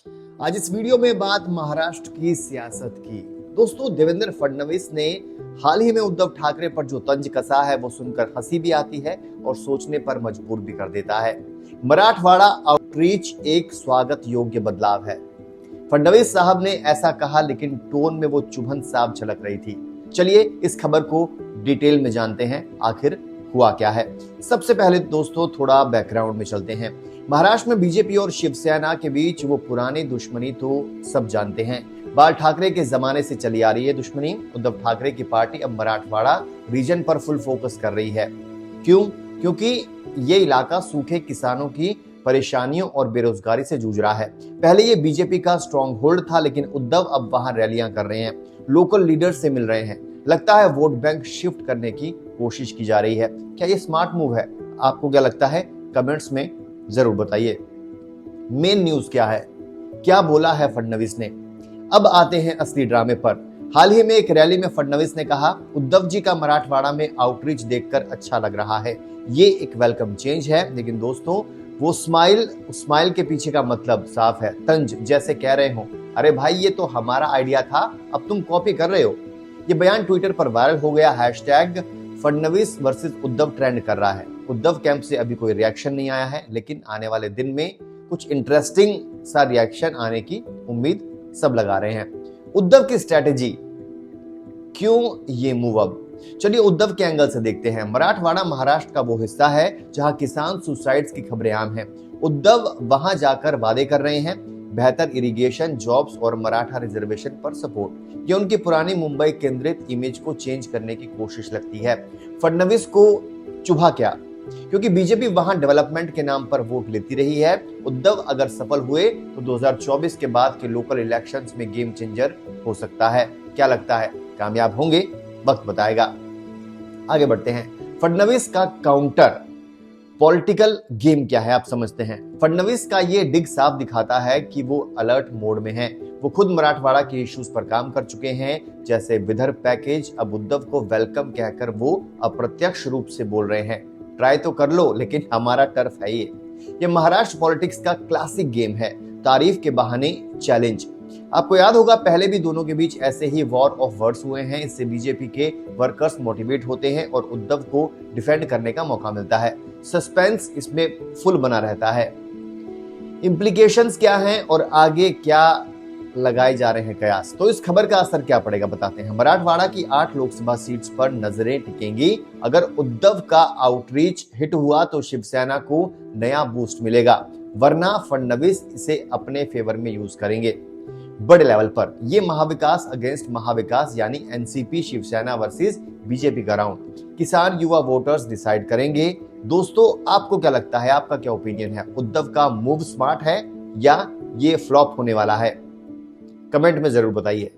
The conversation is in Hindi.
आज इस वीडियो में बात महाराष्ट्र की सियासत की। दोस्तों, देवेंद्र फडणवीस ने हाल ही में उद्धव ठाकरे पर जो तंज कसा है वो सुनकर हंसी भी आती है और सोचने पर मजबूर भी कर देता है। मराठवाड़ा आउटरीच एक स्वागत योग्य बदलाव है। फडणवीस साहब ने ऐसा कहा, लेकिन टोन में वो चुभन साफ झलक रही थी। चलिए इस खबर को डिटेल में जानते हैं, आखिर हुआ क्या है। सबसे पहले दोस्तों थोड़ा बैकग्राउंड में चलते हैं। महाराष्ट्र में बीजेपी और शिवसेना के बीच वो पुरानी दुश्मनी तो सब जानते हैं। बाल ठाकरे के जमाने से चली आ रही है दुश्मनी। उद्धव ठाकरे की पार्टी अब मराठवाड़ा रीजन पर फुल फोकस कर रही है। क्यों? क्योंकि ये इलाका सूखे किसानों की परेशानियों और बेरोजगारी से जूझ रहा है। पहले ये बीजेपी का स्ट्रॉन्ग होल्ड था, लेकिन उद्धव अब वहां रैलियां कर रहे हैं, लोकल लीडर से मिल रहे हैं। लगता है वोट बैंक शिफ्ट करने की कोशिश की जा रही है। क्या ये स्मार्ट मूव है? आपको क्या लगता है? कमेंट्स में जरूर बताइए। मेन न्यूज क्या है? क्या बोला है फडणवीस ने? अब आते हैं असली ड्रामे पर। हाल ही में एक रैली में फडणवीस ने कहा, उद्धव जी का मराठवाड़ा में आउटरीच देखकर अच्छा लग रहा है। ये एक वेलकम चेंज है। लेकिन दोस्तों, वो स्माइल के पीछे का मतलब साफ है, तंज। जैसे कह रहे हो, अरे भाई ये तो हमारा आइडिया था, अब तुम कॉपी कर रहे हो। ये बयान ट्विटर पर वायरल हो गया। Hashtag Fadnavis versus Uddhav trend कर रहा है। उद्धव कैंप से अभी कोई रिएक्शन नहीं आया है, लेकिन आने वाले दिन में कुछ इंटरेस्टिंग सा रिएक्शन आने की उम्मीद सब लगा रहे हैं। उद्धव की स्ट्रेटेजी, क्यों ये मूव? अब चलिए उद्धव के एंगल से देखते हैं। मराठवाड़ा महाराष्ट्र का वो हिस्सा है जहां किसान सुसाइड्स की खबरें आम हैं। उद्धव वहां जाकर वादे कर रहे हैं, बेहतर इरिगेशन, जॉब्स और मराठा रिजर्वेशन पर सपोर्ट। ये उनकी पुरानी मुंबई केंद्रित इमेज को चेंज करने की कोशिश लगती है। फडणवीस को चुभा क्या? क्योंकि बीजेपी वहां डेवलपमेंट के नाम पर वोट लेती रही है। उद्धव अगर सफल हुए तो 2024 के बाद के लोकल इलेक्शंस में गेम चेंजर हो सकता है। क्या लगता है, कामयाब होंगे? वक्त बताएगा। आगे बढ़ते हैं। फडणवीस का काउंटर पॉलिटिकल गेम क्या है, आप समझते हैं। फडणवीस का ये डिग साफ दिखाता है कि वो अलर्ट मोड में हैं। वो खुद मराठवाड़ा के इश्यूज पर काम कर चुके हैं, जैसे विदर्भ पैकेज। अब उद्धव को वेलकम कहकर वो अप्रत्यक्ष रूप से बोल रहे हैं, ट्राई तो कर लो, लेकिन हमारा टर्फ है ये महाराष्ट्र पॉलिटिक्स का क्लासिक गेम है, तारीफ के बहाने चैलेंज। आपको याद होगा पहले भी दोनों के बीच ऐसे ही वॉर ऑफ वर्ड्स हुए हैं। इससे बीजेपी के वर्कर्स मोटिवेट होते हैं और उद्धव को डिफेंड करने का मौका मिलता है। सस्पेंस इसमें फुल बना रहता है। इम्प्लीकेशंस क्या हैं और आगे क्या लगाए जा रहे हैं कयास? तो इस खबर का असर क्या पड़ेगा बताते हैं। मराठवाड़ा की 8 लोकसभा सीट्स पर नजरें टिकेंगी। अगर उद्धव का आउटरीच हिट हुआ तो शिवसेना को नया बूस्ट मिलेगा, वरना फडणवीस इसे अपने फेवर में यूज करेंगे। बड़े लेवल पर ये महाविकास अगेंस्ट महाविकास, यानी एनसीपी शिवसेना वर्सेस बीजेपी का राउंड किसान युवा वोटर्स डिसाइड करेंगे। दोस्तों, आपको क्या लगता है? आपका क्या ओपिनियन है? उद्धव का मूव स्मार्ट है या ये फ्लॉप होने वाला है? कमेंट में जरूर बताइए।